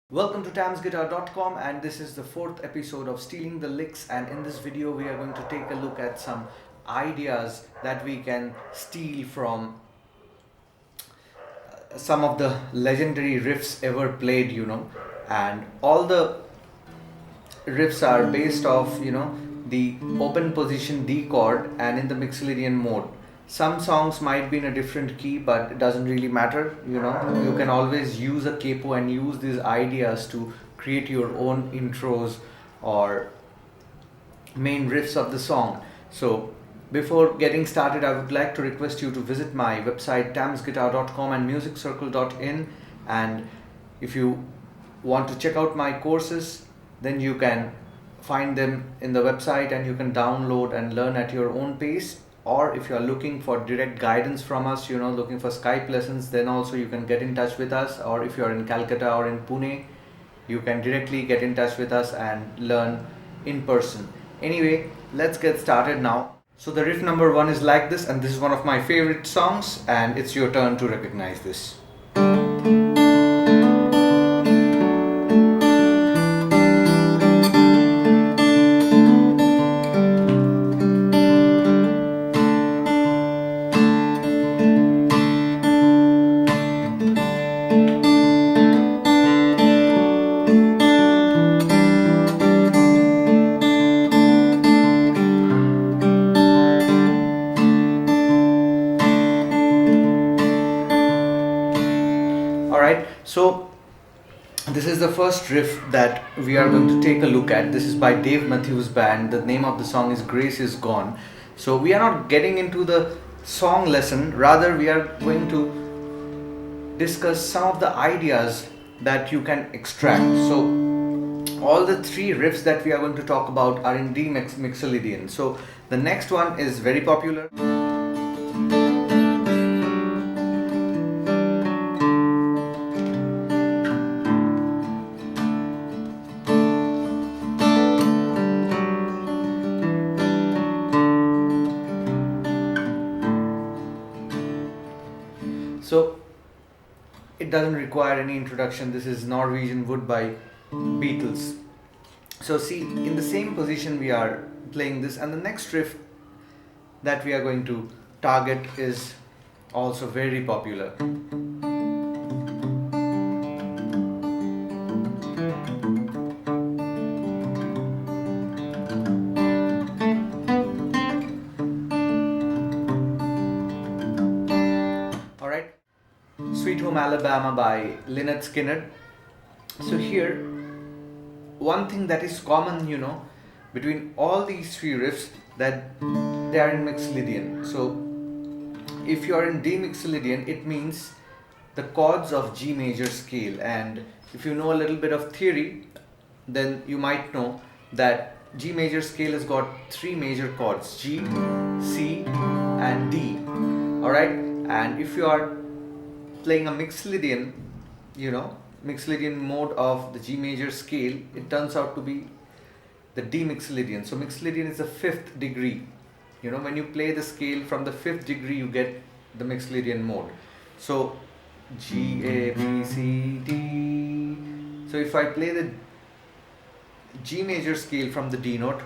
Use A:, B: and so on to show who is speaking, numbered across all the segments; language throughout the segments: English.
A: Welcome to Tamsguitar.com, and this is the fourth episode of Stealing the Licks, and in this video we are going to take a look at some ideas that we can steal from some of the legendary riffs ever played, and all the riffs are based off, the open position D chord and in the Mixolydian mode. Some songs might be in a different key, but it doesn't really matter, You can always use a capo and use these ideas to create your own intros or main riffs of the song. So before getting started, I would like to request you to visit my website tamsguitar.com and musiccircle.in, and if you want to check out my courses, then you can find them in the website and you can download and learn at your own pace. Or if you are looking for direct guidance from us, looking for Skype lessons, then also you can get in touch with us. Or if you are in Calcutta or in Pune, you can directly get in touch with us and learn in person. Anyway, let's get started now. So the riff number 1 is like this, and this is one of my favorite songs, and it's your turn to recognize this. Alright, so this is the first riff that we are going to take a look at. This is by Dave Mathews Band. The name of the song is Grace Is Gone. So we are not getting into the song lesson, rather we are going to discuss some of the ideas that you can extract. So all the three riffs that we are going to talk about are in D Mixolydian. So the next one is very popular. So it doesn't require any introduction. This is Norwegian Wood by Beatles. So see, in the same position we are playing this, and the next riff that we are going to target is also very popular. Alright, Sweet Home Alabama by Lynyrd Skynyrd. So here, one thing that is common, between all these three riffs, that they are in Mixolydian. So if you are in D Mixolydian, it means the chords of G major scale. And if you know a little bit of theory, then you might know that G major scale has got three major chords: G, C, and D. Alright, and if you are playing a Mixolydian, Mixolydian mode of the G major scale, it turns out to be the D Mixolydian. So Mixolydian is the fifth degree. When you play the scale from the fifth degree, you get the Mixolydian mode. So G, A, B, C, D. So if I play the G major scale from the D note,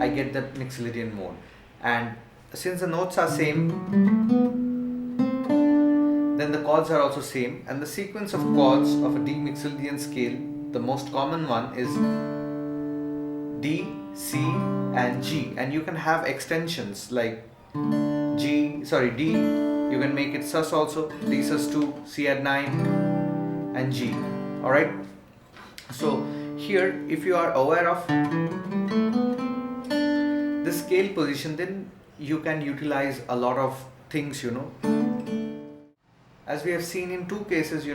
A: I get the Mixolydian mode. And since the notes are same, then the chords are also same, and the sequence of chords of a D Mixolydian scale, the most common one is D, C, and G, and you can have extensions like D. You can make it sus also, D sus2, C add 9, and G. Alright, so here, if you are aware of the scale position, then you can utilize a lot of things, as we have seen in two cases,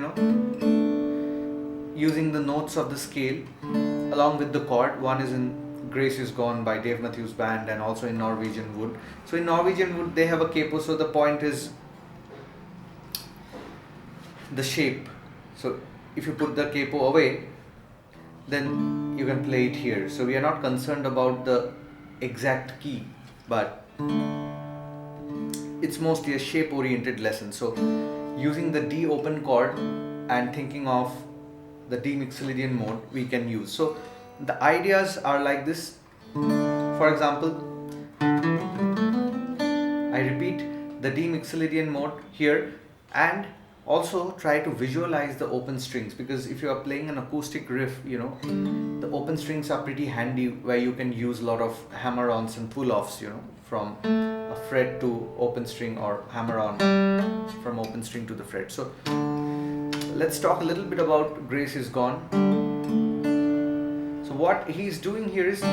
A: using the notes of the scale along with the chord. One is in Grace Is Gone by Dave Mathews Band, and also in Norwegian Wood. So in Norwegian Wood they have a capo, so the point is the shape. So if you put the capo away, then you can play it here. So we are not concerned about the exact key, but it's mostly a shape oriented lesson. So using the D open chord and thinking of the D Mixolydian mode we can use. So the ideas are like this. For example, I repeat the D Mixolydian mode here, and also try to visualize the open strings, because if you are playing an acoustic riff, you know, the open strings are pretty handy, where you can use a lot of hammer-ons and pull-offs, you know, from a fret to open string, or hammer-on from open string to the fret. So let's talk a little bit about Grace Is Gone. So what he's doing here is, so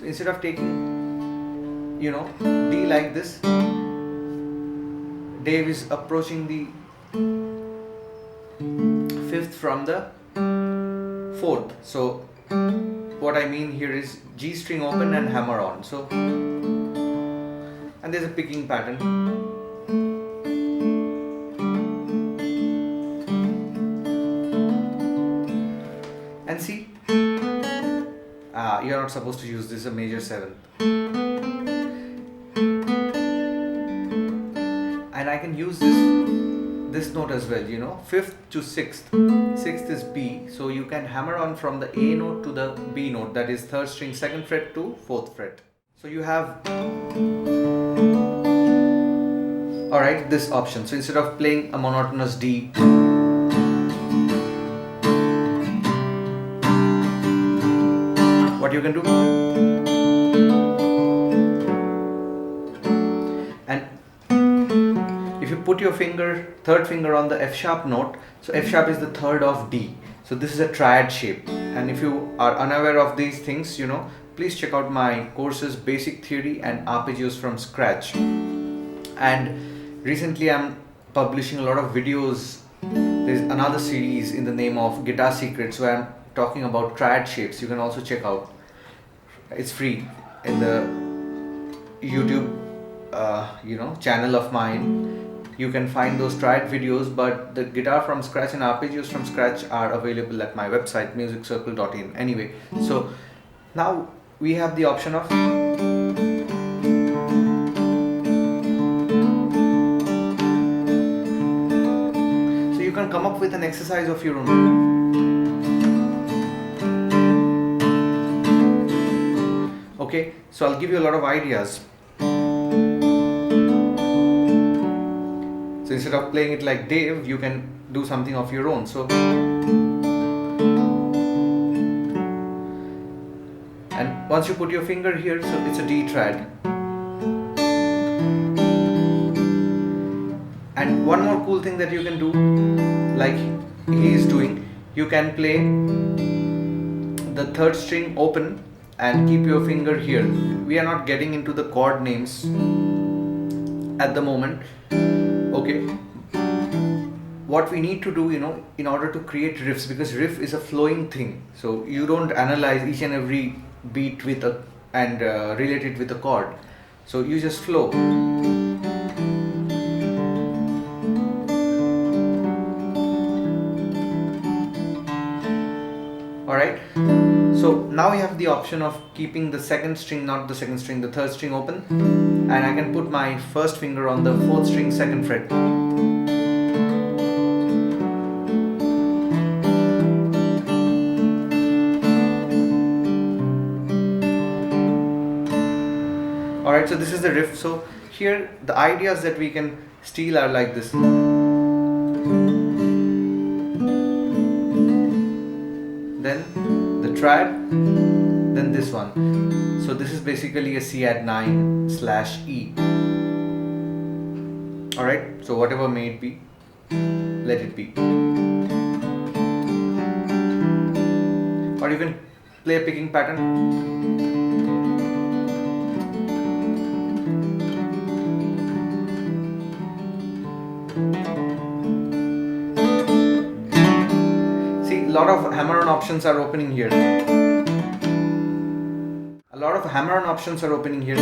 A: instead of taking, you know, D like this, Dave is approaching the fifth from the fourth. So what I mean here is G string open and hammer on. So, and there's a picking pattern. And see, you're not supposed to use this, a major seventh. And I can use this note as well, you know, fifth to sixth. Sixth is B, so you can hammer on from the A note to the B note, that is third string second fret to fourth fret. So you have, alright, this option. So instead of playing a monotonous D, what you can do, and if you put your third finger on the F sharp note, so F sharp is the third of D, so this is a triad shape. And if you are unaware of these things, you know, please check out my courses, Basic Theory and Arpeggios from Scratch. And recently I'm publishing a lot of videos. There's another series in the name of Guitar Secrets, where I'm talking about triad shapes. You can also check out, it's free in the YouTube you know, channel of mine. You can find those triad videos, but the Guitar from Scratch and Arpeggios from Scratch are available at my website, musiccircle.in. Anyway, so now we have the option of, so you can come up with an exercise of your own. Okay, so I'll give you a lot of ideas. So instead of playing it like Dave, you can do something of your own. So, and once you put your finger here, so it's a D triad. And one more cool thing that you can do, like he is doing, you can play the third string open and keep your finger here. We are not getting into the chord names at the moment. Okay, what we need to do, you know, in order to create riffs, because riff is a flowing thing, so you don't analyze each and every beat with a and relate it with a chord, so you just flow. Alright, so now you have the option of keeping the second string, not the second string, the third string open, and I can put my first finger on the fourth string second fret. Alright, so this is the riff. So here the ideas that we can steal are like this. Then the triad, then this one. So this is basically a C add 9/E. Alright, so whatever may it be, let it be. Or you can play a picking pattern. A lot of hammer-on options are opening here. A lot of hammer-on options are opening here,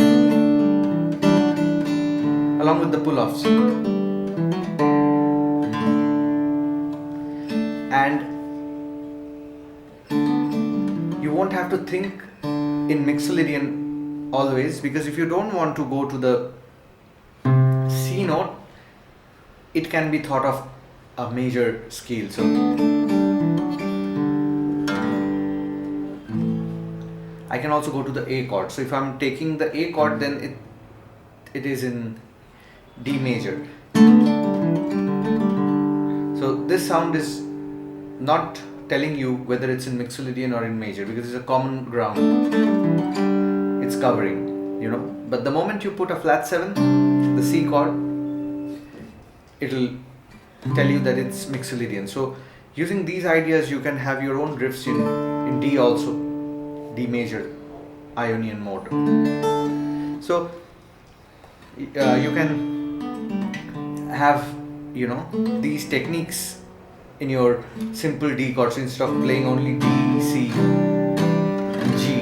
A: along with the pull-offs. And you won't have to think in Mixolydian always, because if you don't want to go to the C C note, it can be thought of a major scale. So I can also go to the A chord. So if I'm taking the A chord, then it is in D major. So this sound is not telling you whether it's in Mixolydian or in major, because it's a common ground it's covering, you know. But the moment you put a flat 7, the C chord, it'll tell you that it's Mixolydian. So using these ideas, you can have your own riffs in D also, D major Ionian mode. So you can have, you know, these techniques in your simple D chords. Instead of playing only D, C and G,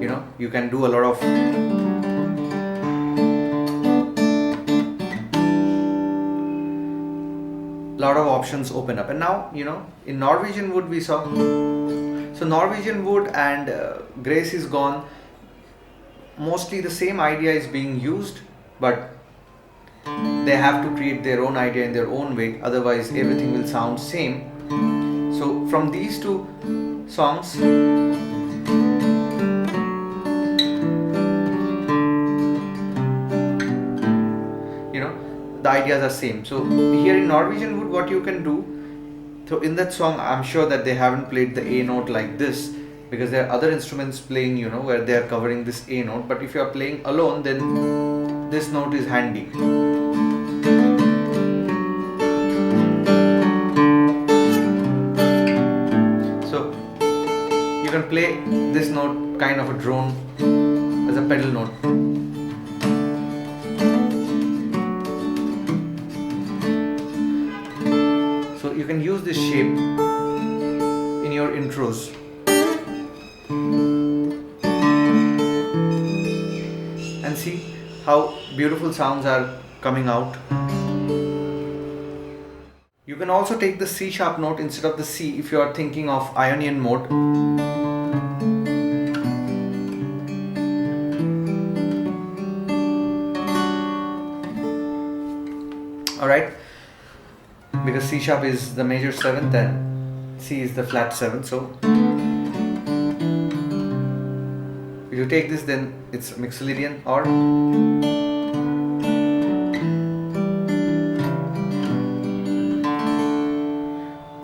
A: you know, you can do a lot of options open up. And now, you know, in Norwegian wood we saw, so Norwegian wood and Grace is gone, mostly the same idea is being used, but they have to create their own idea in their own way, otherwise everything will sound same. So from these two songs, you know, the ideas are same. So here in Norwegian wood, what you can do, so in that song I'm sure that they haven't played the A note like this, because there are other instruments playing, you know, where they are covering this A note. But if you are playing alone, then this note is handy. So you can play this note kind of a drone as a pedal note. So you can use this shape in your intros. And see how beautiful sounds are coming out. You can also take the C sharp note instead of the C if you are thinking of Ionian mode. Alright, because C sharp is the major 7th and C is the flat 7th. So if you take this, then it's Mixolydian. Or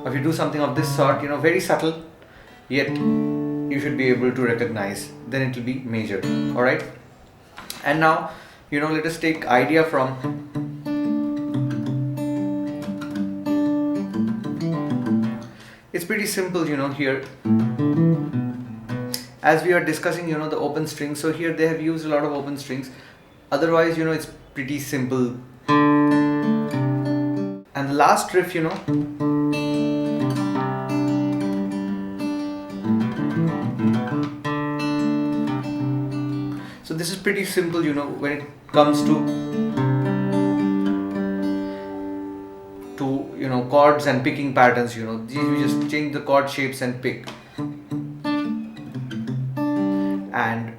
A: if you do something of this sort, you know, very subtle, yet you should be able to recognize, then it will be major. Alright, and now, you know, let us take idea from it's pretty simple, you know. Here, as we are discussing, you know, the open strings, so here they have used a lot of open strings. Otherwise, you know, it's pretty simple. And the last riff, you know, so this is pretty simple, you know, when it comes to you know, chords and picking patterns. You know, you just change the chord shapes and pick. And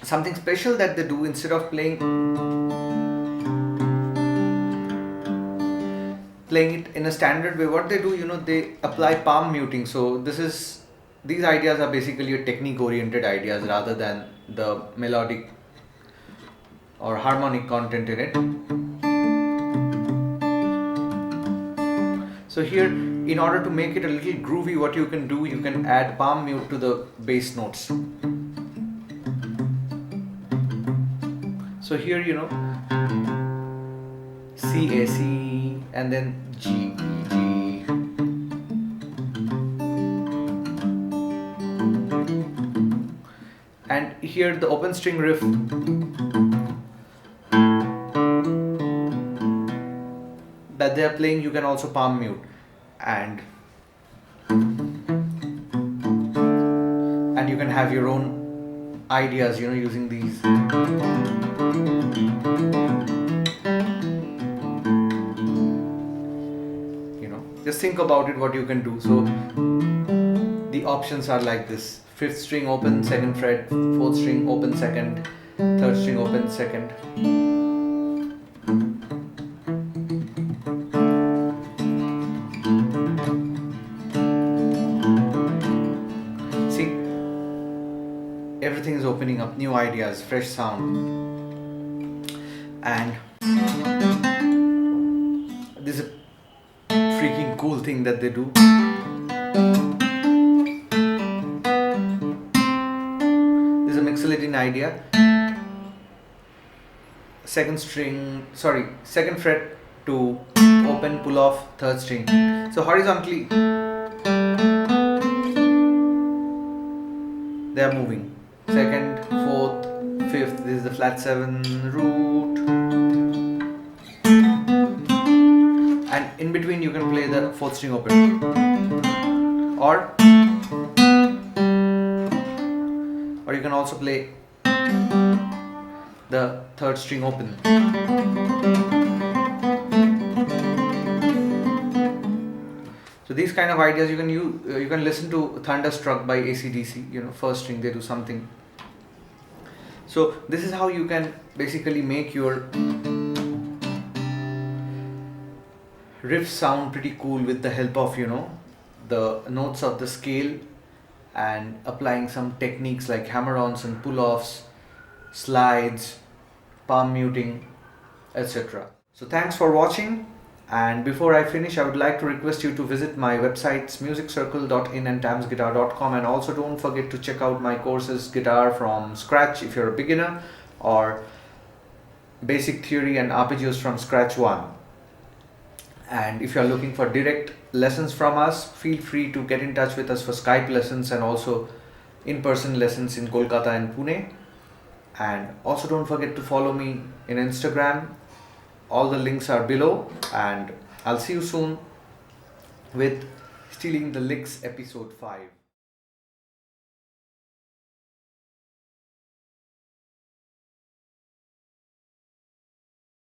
A: something special that they do, instead of playing it in a standard way, what they do, you know, they apply palm muting. So these ideas are basically a technique oriented ideas rather than the melodic or harmonic content in it. So here, in order to make it a little groovy, what you can do, you can add palm mute to the bass notes. So here, you know, C, A, C, and then G, E, G. And here the open string riff, that they are playing, you can also palm mute, and you can have your own ideas, you know, using these. You know, just think about it, what you can do. So the options are like this: 5th string open 2nd fret, 4th string open 2nd, 3rd string open 2nd. everything is opening up, new ideas, fresh sound. And this is a freaking cool thing that they do. This is a Mixolydian idea. Second fret to open, pull off, third string. So horizontally they are moving. Second, fourth, fifth. This is the flat 7 root. And in between you can play the fourth string open. Or you can also play the third string open. So these kind of ideas you can use. You can listen to Thunderstruck by AC/DC. First string they do something. So this is how you can basically make your riff sound pretty cool with the help of the notes of the scale, and applying some techniques like hammer-ons and pull-offs, slides, palm muting, etc. So thanks for watching, and before I finish I would like to request you to visit my websites musiccircle.in and tamsguitar.com, and also don't forget to check out my courses Guitar from Scratch if you're a beginner, or Basic Theory and Arpeggios from Scratch 1. And if you are looking for direct lessons from us, feel free to get in touch with us for Skype lessons and also in-person lessons in Kolkata and Pune. And also don't forget to follow me in Instagram. All the links are below, and I'll see you soon with Stealing the Licks episode 5.